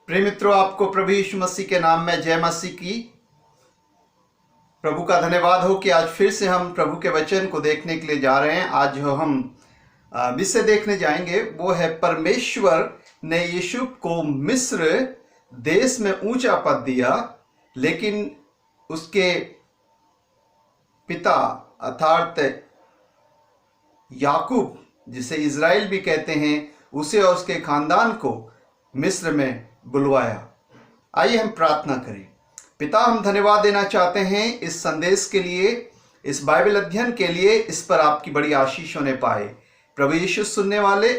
प्रिय मित्रों, आपको प्रभु यीशु मसीह के नाम में जय मसीह की। प्रभु का धन्यवाद हो कि आज फिर से हम प्रभु के वचन को देखने के लिए जा रहे हैं। आज जो हम विषय देखने जाएंगे वो है परमेश्वर ने यीशु को मिस्र देश में ऊंचा पद दिया, लेकिन उसके पिता अर्थात याकूब, जिसे इज़राइल भी कहते हैं, उसे और उसके खानदान को मिस्र में बुलवाया। आइए हम प्रार्थना करें। पिता, हम धन्यवाद देना चाहते हैं इस संदेश के लिए, इस बाइबल अध्ययन के लिए। इस पर आपकी बड़ी आशीष होने पाए। प्रभु यीशु सुनने वाले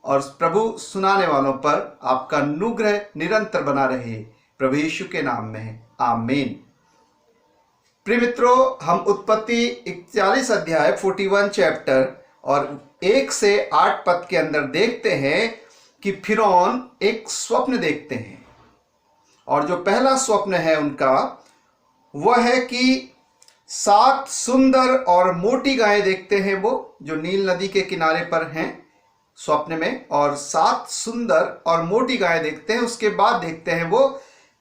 और प्रभु सुनाने वालों पर आपका अनुग्रह निरंतर बना रहे, प्रभु यीशु के नाम में आमीन। प्रिय मित्रों, हम उत्पत्ति 41 अध्याय 41 चैप्टर और 1 से 8 पद के अंदर देखते हैं कि फिरौन एक स्वप्न देखते हैं। और जो पहला स्वप्न है उनका वह है कि 7 सुंदर और मोटी गायें देखते हैं, वो जो नील नदी के किनारे पर हैं स्वप्न में, और 7 सुंदर और मोटी गायें देखते हैं। उसके बाद देखते हैं वो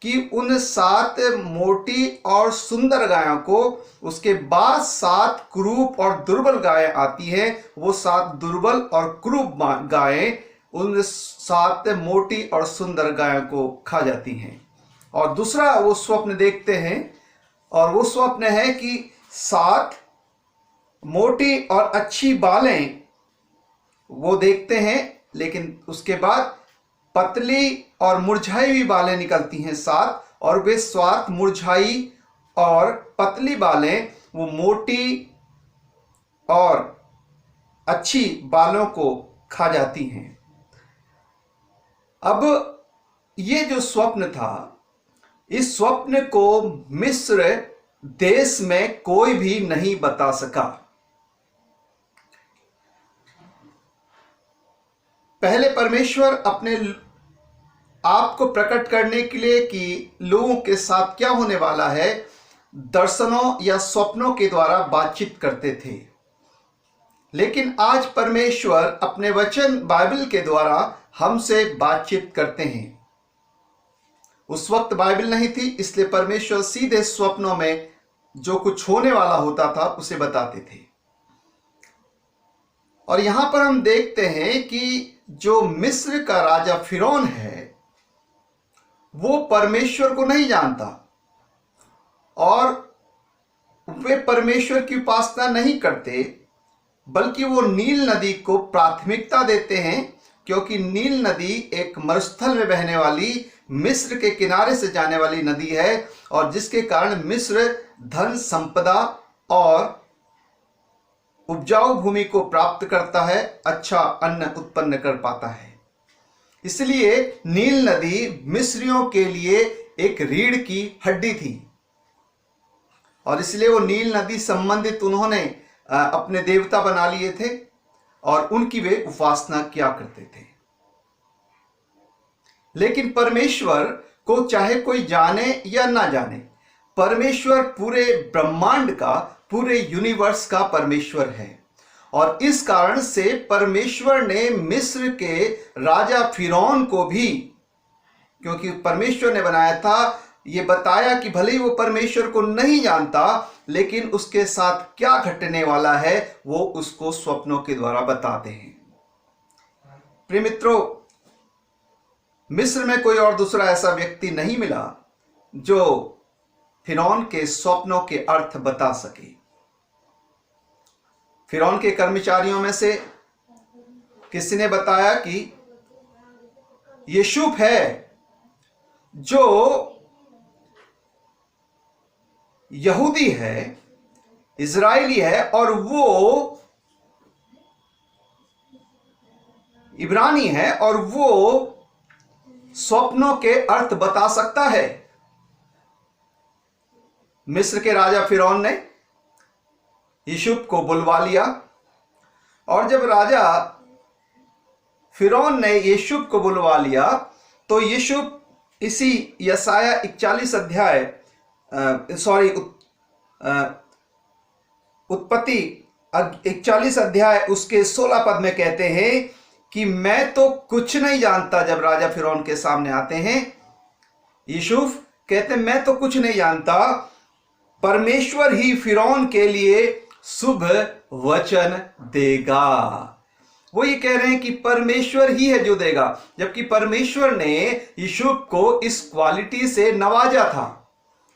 कि उन 7 मोटी और सुंदर गायों को उसके बाद 7 क्रूप और दुर्बल गायें आती हैं। वो 7 दुर्बल और क्रूप गायें उन 7 मोटी और सुंदर गायों को खा जाती हैं। और दूसरा वो स्वप्न देखते हैं, और वो स्वप्न है कि 7 मोटी और अच्छी बालें वो देखते हैं, लेकिन उसके बाद पतली और मुरझाई हुई बालें निकलती हैं 7, और वे 7 मुरझाई और पतली बालें वो मोटी और अच्छी बालों को खा जाती हैं। अब ये जो स्वप्न था, इस स्वप्न को मिस्र देश में कोई भी नहीं बता सका। पहले परमेश्वर अपने आप को प्रकट करने के लिए कि लोगों के साथ क्या होने वाला है, दर्शनों या स्वप्नों के द्वारा बातचीत करते थे। लेकिन आज परमेश्वर अपने वचन बाइबल के द्वारा हमसे बातचीत करते हैं। उस वक्त बाइबल नहीं थी, इसलिए परमेश्वर सीधे स्वप्नों में जो कुछ होने वाला होता था उसे बताते थे। और यहां पर हम देखते हैं कि जो मिस्र का राजा फिरौन है वो परमेश्वर को नहीं जानता, और वे परमेश्वर की उपासना नहीं करते, बल्कि वो नील नदी को प्राथमिकता देते हैं, क्योंकि नील नदी एक मरुस्थल में बहने वाली मिस्र के किनारे से जाने वाली नदी है, और जिसके कारण मिस्र धन संपदा और उपजाऊ भूमि को प्राप्त करता है, अच्छा अन्न उत्पन्न कर पाता है। इसलिए नील नदी मिस्रियों के लिए एक रीढ़ की हड्डी थी, और इसलिए वो नील नदी संबंधित उन्होंने अपने देवता बना लिए थे, और उनकी वे उपासना किया करते थे। लेकिन परमेश्वर को चाहे कोई जाने या ना जाने, परमेश्वर पूरे ब्रह्मांड का, पूरे यूनिवर्स का परमेश्वर है। और इस कारण से परमेश्वर ने मिस्र के राजा फिरौन को भी, क्योंकि परमेश्वर ने बनाया था, ये बताया कि भले ही वो परमेश्वर को नहीं जानता, लेकिन उसके साथ क्या घटने वाला है वो उसको स्वप्नों के द्वारा बताते हैं। प्रिय मित्रों, मिस्र में कोई और दूसरा ऐसा व्यक्ति नहीं मिला जो फिरौन के स्वप्नों के अर्थ बता सके। फिरौन के कर्मचारियों में से किसी ने बताया कि यूसुफ है जो यहूदी है, इजरायली है, और वो इब्रानी है, और वो स्वप्नों के अर्थ बता सकता है। मिस्र के राजा फिरौन ने यूसुफ को बुलवा लिया, और जब राजा फिरौन ने यूसुफ को बुलवा लिया तो यूसुफ इसी यशाया 41 अध्याय उत्पत्ति 41 अध्याय उसके 16 पद में कहते हैं कि मैं तो कुछ नहीं जानता, जब राजा फिरौन के सामने आते हैं यूसुफ कहते मैं तो कुछ नहीं जानता, परमेश्वर ही फिरौन के लिए शुभ वचन देगा। वो ये कह रहे हैं कि परमेश्वर ही है जो देगा, जबकि परमेश्वर ने यूसुफ को इस क्वालिटी से नवाजा था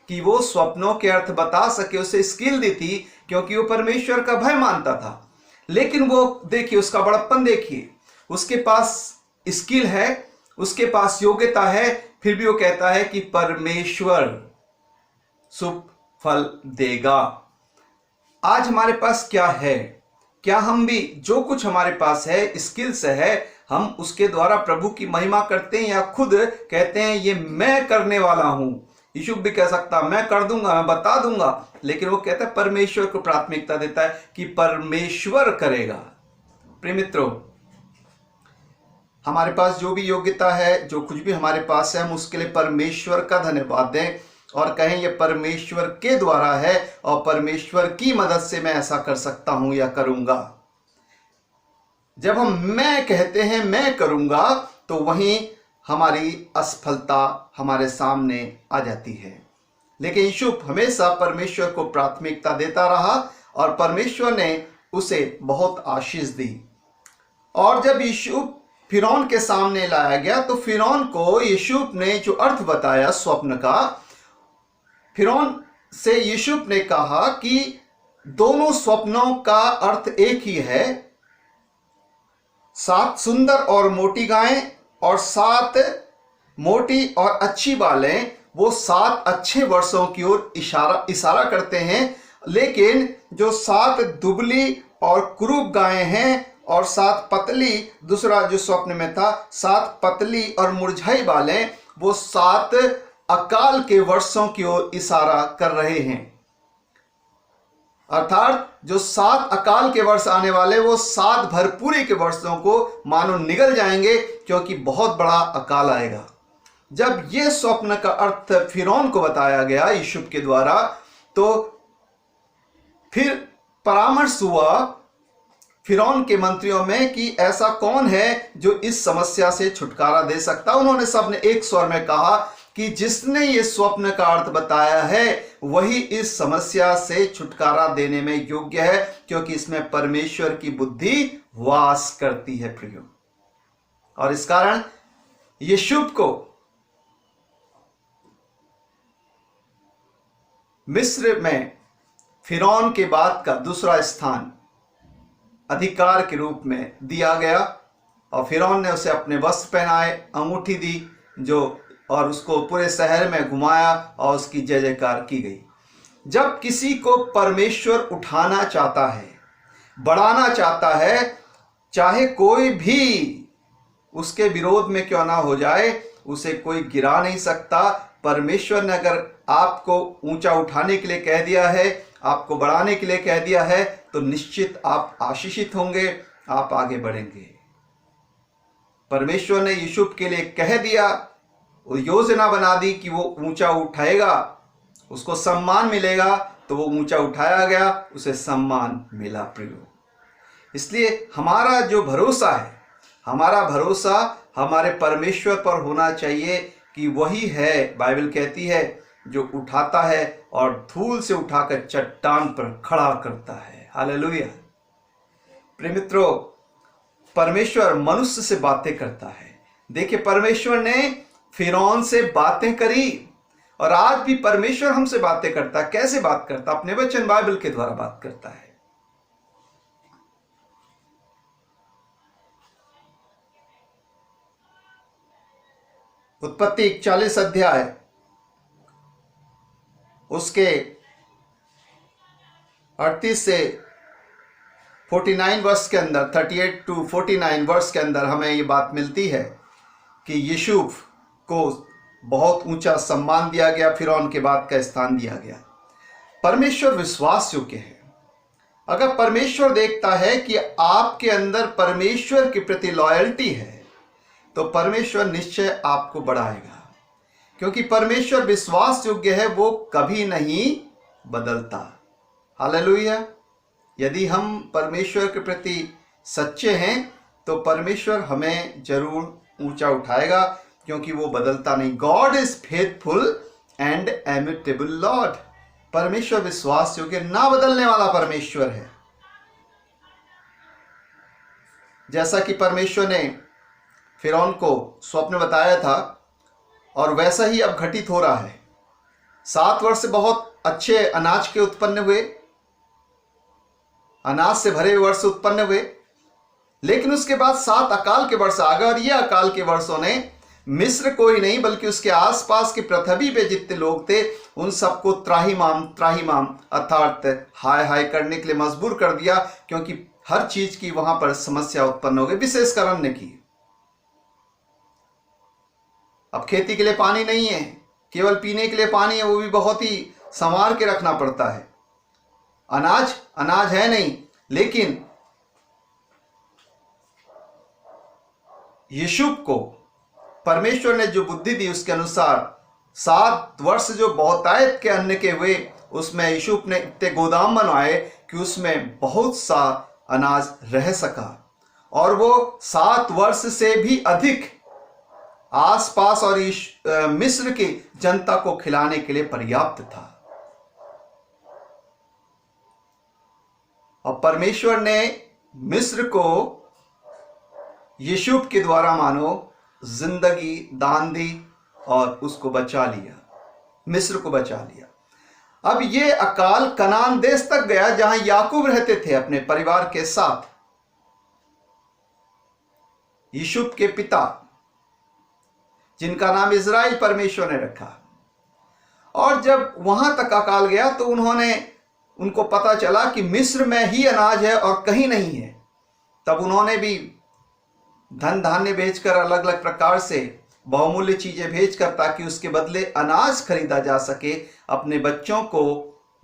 कि वो स्वप्नों के अर्थ बता सके, उसे स्किल दी थी क्योंकि वो परमेश्वर का भय मानता था। लेकिन वो देखिए उसका बड़प्पन देखिए, उसके पास स्किल है, उसके पास योग्यता है, फिर भी वो कहता है कि परमेश्वर शुभ फल देगा। आज हमारे पास क्या है? क्या हम भी जो कुछ हमारे पास है, स्किल्स है, हम उसके द्वारा प्रभु की महिमा करते हैं या खुद कहते हैं ये मैं करने वाला हूं? यूसुफ भी कह सकता मैं कर दूंगा, मैं बता दूंगा, लेकिन वो कहता है परमेश्वर को प्राथमिकता देता है कि परमेश्वर करेगा। प्रिय मित्रों, हमारे पास जो भी योग्यता है, जो कुछ भी हमारे पास है, हम उसके लिए परमेश्वर का धन्यवाद दें और कहें ये परमेश्वर के द्वारा है और परमेश्वर की मदद से मैं ऐसा कर सकता हूं या करूंगा। जब हम मैं कहते हैं, मैं करूंगा, तो वहीं हमारी असफलता हमारे सामने आ जाती है। लेकिन यूसुफ हमेशा परमेश्वर को प्राथमिकता देता रहा और परमेश्वर ने उसे बहुत आशीष दी। और जब यूसुफ फिरौन के सामने लाया गया तो फिरौन को यूसुफ ने जो अर्थ बताया स्वप्न का, फिरौन से यूसुफ ने कहा कि दोनों स्वप्नों का अर्थ एक ही है, 7 सुंदर और मोटी गायें और 7 मोटी और अच्छी बालें, वो 7 अच्छे वर्षों की ओर इशारा करते हैं। लेकिन जो 7 दुबली और कुरूप गायें हैं और 7 पतली, दूसरा जो स्वप्न में था 7 पतली और मुरझाई बालें, वो 7 अकाल के वर्षों की ओर इशारा कर रहे हैं। अर्थात जो 7 अकाल के वर्ष आने वाले, वो 7 भरपूरी के वर्षों को मानो निगल जाएंगे, क्योंकि बहुत बड़ा अकाल आएगा। जब यह स्वप्न का अर्थ फिरौन को बताया गया यूसुफ के द्वारा, तो फिर परामर्श हुआ फिरौन के मंत्रियों में कि ऐसा कौन है जो इस समस्या से छुटकारा दे सकता। उन्होंने सबने एक स्वर में कहा कि जिसने ये स्वप्न का अर्थ बताया है वही इस समस्या से छुटकारा देने में योग्य है, क्योंकि इसमें परमेश्वर की बुद्धि वास करती है। प्रियो, और इस कारण यूसुफ को मिस्र में फिरौन के बाद का दूसरा स्थान अधिकार के रूप में दिया गया और फिरौन ने उसे अपने वस्त्र पहनाए, अंगूठी दी जो, और उसको पूरे शहर में घुमाया और उसकी जय जयकार की गई। जब किसी को परमेश्वर उठाना चाहता है, बढ़ाना चाहता है, चाहे कोई भी उसके विरोध में क्यों ना हो जाए, उसे कोई गिरा नहीं सकता। परमेश्वर ने अगर आपको ऊंचा उठाने के लिए कह दिया है, आपको बढ़ाने के लिए कह दिया है, तो निश्चित आप आशीषित होंगे, आप आगे बढ़ेंगे। परमेश्वर ने यूसुफ के लिए कह दिया, वो योजना बना दी कि वो ऊंचा उठाएगा, उसको सम्मान मिलेगा, तो वो ऊंचा उठाया गया, उसे सम्मान मिला। प्रियो, इसलिए हमारा जो भरोसा है, हमारा भरोसा हमारे परमेश्वर पर होना चाहिए कि वही है, बाइबल कहती है, जो उठाता है और धूल से उठाकर चट्टान पर खड़ा करता है। हालेलुया। प्रिय मित्रों, परमेश्वर मनुष्य से बातें करता है। देखिए, परमेश्वर ने फिरौन से बातें करी और आज भी परमेश्वर हमसे बातें करता है। कैसे बात करता? अपने वचन बाइबल के द्वारा बात करता है। उत्पत्ति 41 अध्याय उसके 38 से 49 वर्ष के अंदर, 38 to 49 वर्ष के अंदर हमें ये बात मिलती है कि यूसुफ को बहुत ऊंचा सम्मान दिया गया, फिरौन के बाद का स्थान दिया गया। परमेश्वर विश्वास योग्य है। अगर परमेश्वर देखता है कि आपके अंदर परमेश्वर के प्रति लॉयल्टी है, तो परमेश्वर निश्चय आपको बढ़ाएगा, क्योंकि परमेश्वर विश्वास योग्य है, वो कभी नहीं बदलता। हालेलुया। यदि हम परमेश्वर के प्रति सच्चे हैं तो परमेश्वर हमें जरूर ऊंचा उठाएगा, क्योंकि वो बदलता नहीं। God is faithful and immutable Lord. परमेश्वर विश्वास योग्य, ना बदलने वाला परमेश्वर है। जैसा कि परमेश्वर ने फिरौन को स्वप्न बताया था, और वैसा ही अब घटित हो रहा है। 7 वर्ष से बहुत अच्छे अनाज के उत्पन्न हुए, अनाज से भरे हुए वर्ष उत्पन्न हुए, लेकिन उसके बाद 7 अकाल के वर्ष आ गए, और ये अकाल के वर्षों ने मिस्र को ही नहीं बल्कि उसके आसपास की पृथ्वी पे जितने लोग थे उन सबको त्राहिमाम त्राहिमाम अर्थात हाय हाय करने के लिए मजबूर कर दिया, क्योंकि हर चीज की वहां पर समस्या उत्पन्न हो गई, विशेषकर अन्न की। अब खेती के लिए पानी नहीं है, केवल पीने के लिए पानी है, वो भी बहुत ही संवार के रखना पड़ता है। अनाज अनाज है नहीं, लेकिन यूसुफ को परमेश्वर ने जो बुद्धि दी उसके अनुसार 7 वर्ष जो बहुतायत के अन्न के हुए, उसमें यूसुफ ने इतने गोदाम बनवाए कि उसमें बहुत सा अनाज रह सका, और वो 7 वर्ष से भी अधिक आसपास और मिस्र की जनता को खिलाने के लिए पर्याप्त था। और परमेश्वर ने मिस्र को यूसुफ के द्वारा मानो जिंदगी दान दी और उसको बचा लिया, मिस्र को बचा लिया। अब ये अकाल कनान देश तक गया जहां याकूब रहते थे अपने परिवार के साथ, यूसुफ के पिता जिनका नाम इजराइल परमेश्वर ने रखा। और जब वहां तक अकाल गया तो उनको पता चला कि मिस्र में ही अनाज है और कहीं नहीं है। तब उन्होंने भी धन धान्य बेचकर, अलग अलग प्रकार से बहुमूल्य चीजें बेचकर, ताकि उसके बदले अनाज खरीदा जा सके, अपने बच्चों को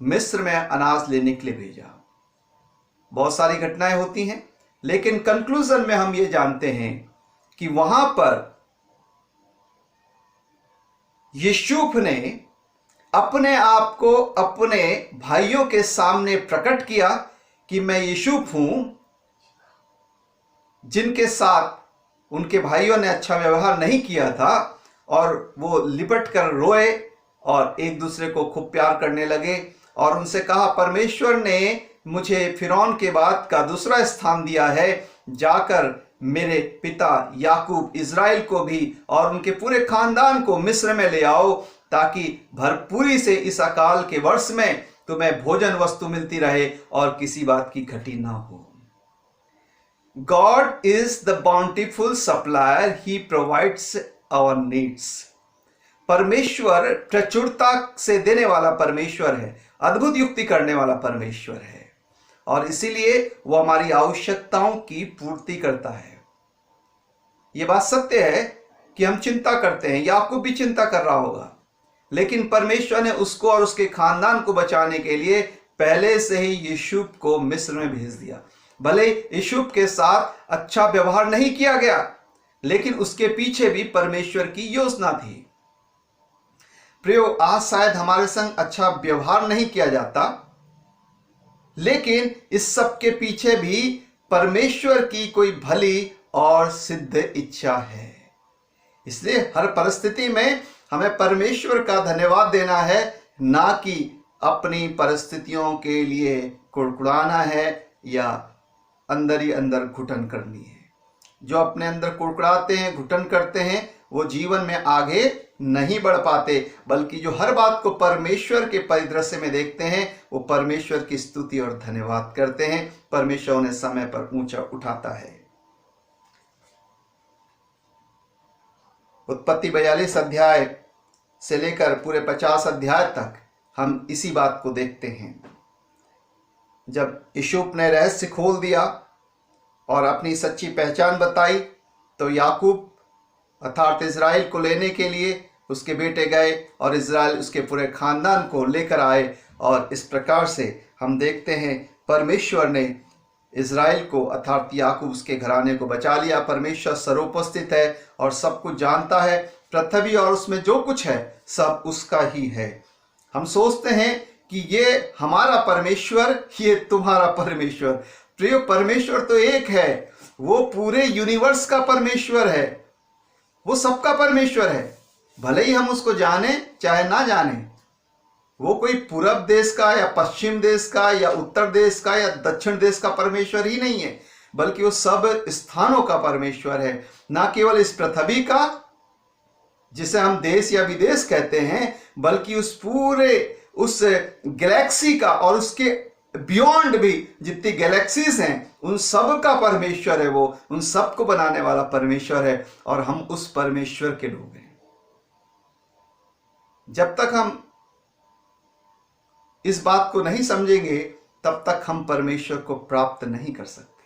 मिस्र में अनाज लेने के लिए भेजा। बहुत सारी घटनाएं होती हैं, लेकिन कंक्लूजन में हम ये जानते हैं कि वहां पर यूसुफ ने अपने आप को अपने भाइयों के सामने प्रकट किया कि मैं यूसुफ हूं, जिनके साथ उनके भाइयों ने अच्छा व्यवहार नहीं किया था, और वो लिपट कर रोए और एक दूसरे को खूब प्यार करने लगे। और उनसे कहा, परमेश्वर ने मुझे फिरौन के बाद का दूसरा स्थान दिया है, जाकर मेरे पिता याकूब इजराइल को भी और उनके पूरे खानदान को मिस्र में ले आओ, ताकि भरपूरी से इस अकाल के वर्ष में तुम्हें भोजन वस्तु मिलती रहे और किसी बात की घटी ना हो। God is the bountiful supplier, he provides our needs. परमेश्वर प्रचुरता से देने वाला परमेश्वर है, अद्भुत युक्ति करने वाला परमेश्वर है, और इसीलिए वो हमारी आवश्यकताओं की पूर्ति करता है। यह बात सत्य है कि हम चिंता करते हैं, याकूब भी चिंता कर रहा होगा, लेकिन परमेश्वर ने उसको और उसके खानदान को बचाने के लिए पहले से ही यूसुफ को मिस्र में भेज दिया। भले यूसुफ के साथ अच्छा व्यवहार नहीं किया गया, लेकिन उसके पीछे भी परमेश्वर की योजना थी। प्रियो, आज शायद हमारे संग अच्छा व्यवहार नहीं किया जाता, लेकिन इस सब के पीछे भी परमेश्वर की कोई भली और सिद्ध इच्छा है। इसलिए हर परिस्थिति में हमें परमेश्वर का धन्यवाद देना है, ना कि अपनी परिस्थितियों के लिए कुड़कुड़ाना है या अंदर ही अंदर घुटन करनी है। जो अपने अंदर कुड़कुड़ाते हैं, घुटन करते हैं, वो जीवन में आगे नहीं बढ़ पाते, बल्कि जो हर बात को परमेश्वर के परिदृश्य में देखते हैं, वो परमेश्वर की स्तुति और धन्यवाद करते हैं। परमेश्वर उन्हें समय पर ऊंचा उठाता है। उत्पत्ति 42 अध्याय से लेकर पूरे 50 अध्याय तक हम इसी बात को देखते हैं। जब यूसुफ ने रहस्य खोल दिया और अपनी सच्ची पहचान बताई, तो याकूब अर्थात इजराइल को लेने के लिए उसके बेटे गए और इजराइल उसके पूरे खानदान को लेकर आए। और इस प्रकार से हम देखते हैं परमेश्वर ने इजराइल को अर्थात याकूब उसके घराने को बचा लिया। परमेश्वर सर्वोपस्थित है और सब कुछ जानता है। पृथ्वी और उसमें जो कुछ है सब उसका ही है। हम सोचते हैं कि ये हमारा परमेश्वर, ये तुम्हारा परमेश्वर। प्रिय, परमेश्वर तो एक है, वो पूरे यूनिवर्स का परमेश्वर है। वो सबका परमेश्वर है, भले ही हम उसको जाने चाहे ना जाने। वो कोई पूरब देश का या पश्चिम देश का या उत्तर देश का या दक्षिण देश का परमेश्वर ही नहीं है, बल्कि वो सब स्थानों का परमेश्वर है। ना केवल इस पृथ्वी का जिसे हम देश या विदेश कहते हैं, बल्कि उस पूरे उस गैलेक्सी का और उसके बियॉन्ड भी जितनी गैलेक्सीज हैं उन सब का परमेश्वर है। वो उन सब को बनाने वाला परमेश्वर है और हम उस परमेश्वर के लोग हैं। जब तक हम इस बात को नहीं समझेंगे तब तक हम परमेश्वर को प्राप्त नहीं कर सकते।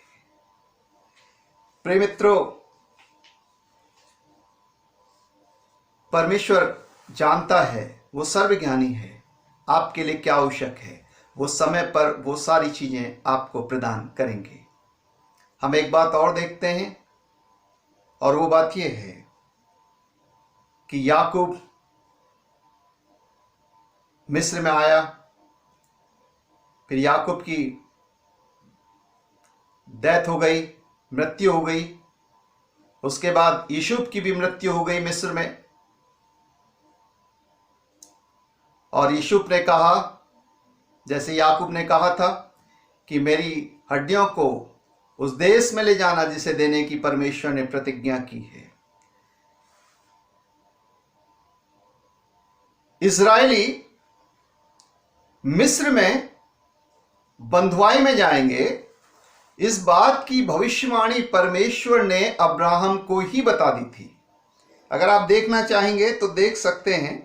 प्रिय मित्रों, परमेश्वर जानता है, वो सर्वज्ञानी है, आपके लिए क्या आवश्यक है। वो समय पर वो सारी चीजें आपको प्रदान करेंगे। हम एक बात और देखते हैं और वो बात यह है कि याकूब मिस्र में आया, फिर याकूब की डेथ हो गई, मृत्यु हो गई। उसके बाद यूसुफ की भी मृत्यु हो गई मिस्र में। और यूसुफ ने कहा, जैसे याकूब ने कहा था कि मेरी हड्डियों को उस देश में ले जाना जिसे देने की परमेश्वर ने प्रतिज्ञा की है। इस्राएली मिस्र में बंधुआई में जाएंगे, इस बात की भविष्यवाणी परमेश्वर ने अब्राहम को ही बता दी थी। अगर आप देखना चाहेंगे तो देख सकते हैं,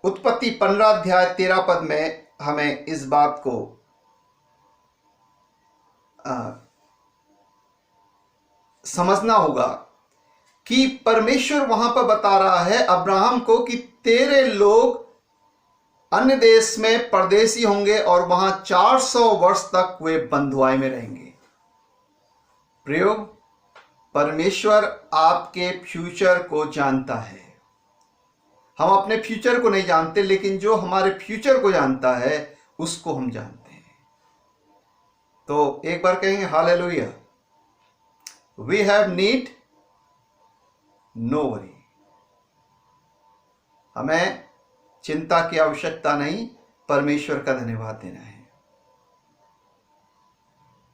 उत्पत्ति 15 अध्याय 13 पद में हमें इस बात को समझना होगा कि परमेश्वर वहां पर बता रहा है अब्राहम को कि तेरे लोग अन्य देश में परदेसी होंगे और वहां 400 वर्ष तक वे बंधुआई में रहेंगे। प्रियो, परमेश्वर आपके फ्यूचर को जानता है। हम अपने फ्यूचर को नहीं जानते, लेकिन जो हमारे फ्यूचर को जानता है उसको हम जानते हैं। तो एक बार कहेंगे hallelujah. We have need no worry. हमें चिंता की आवश्यकता नहीं, परमेश्वर का धन्यवाद देना है।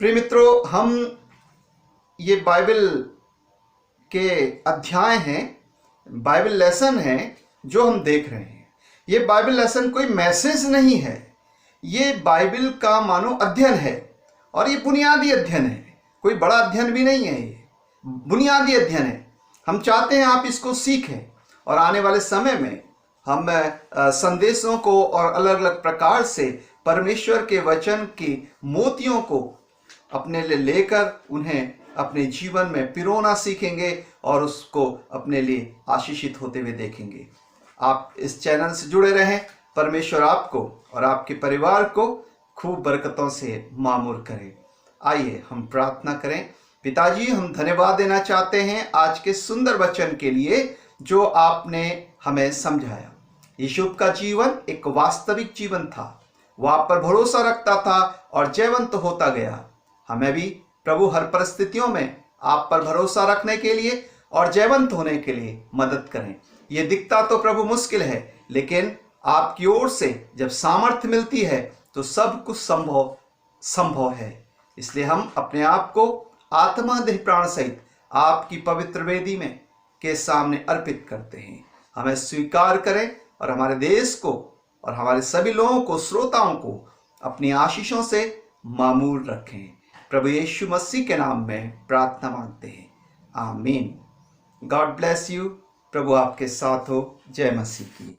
प्रिय मित्रों, हम ये बाइबल के अध्याय हैं, बाइबल लेसन हैं जो हम देख रहे हैं। ये बाइबल लेसन कोई मैसेज नहीं है, ये बाइबल का मानो अध्ययन है और ये बुनियादी अध्ययन है। कोई बड़ा अध्ययन भी नहीं है, ये बुनियादी अध्ययन है। हम चाहते हैं आप इसको सीखें और आने वाले समय में हम संदेशों को और अलग अलग प्रकार से परमेश्वर के वचन की मोतियों को अपने लिए लेकर उन्हें अपने जीवन में पिरोना सीखेंगे और उसको अपने लिए आशीषित होते हुए देखेंगे। आप इस चैनल से जुड़े रहें। परमेश्वर आपको और आपके परिवार को खूब बरकतों से मामूर करे। आइए हम प्रार्थना करें। पिताजी, हम धन्यवाद देना चाहते हैं आज के सुंदर वचन के लिए जो आपने हमें समझाया। यूसुफ का जीवन एक वास्तविक जीवन था, वह आप पर भरोसा रखता था और जयवंत होता गया। हमें भी प्रभु हर परिस्थितियों में आप पर भरोसा रखने के लिए और जयवंत होने के लिए मदद करें। ये दिखता तो प्रभु मुश्किल है, लेकिन आपकी ओर से जब सामर्थ्य मिलती है तो सब कुछ संभव है। इसलिए हम अपने आप को आत्मा देह प्राण सहित आपकी पवित्र वेदी में के सामने अर्पित करते हैं। हमें स्वीकार करें और हमारे देश को और हमारे सभी लोगों को, श्रोताओं को अपनी आशीषों से मामूर रखें। प्रभु यीशु मसीह के नाम में प्रार्थना मांगते हैं, आमीन। God bless you. प्रभु आपके साथ हो। जय मसीह की।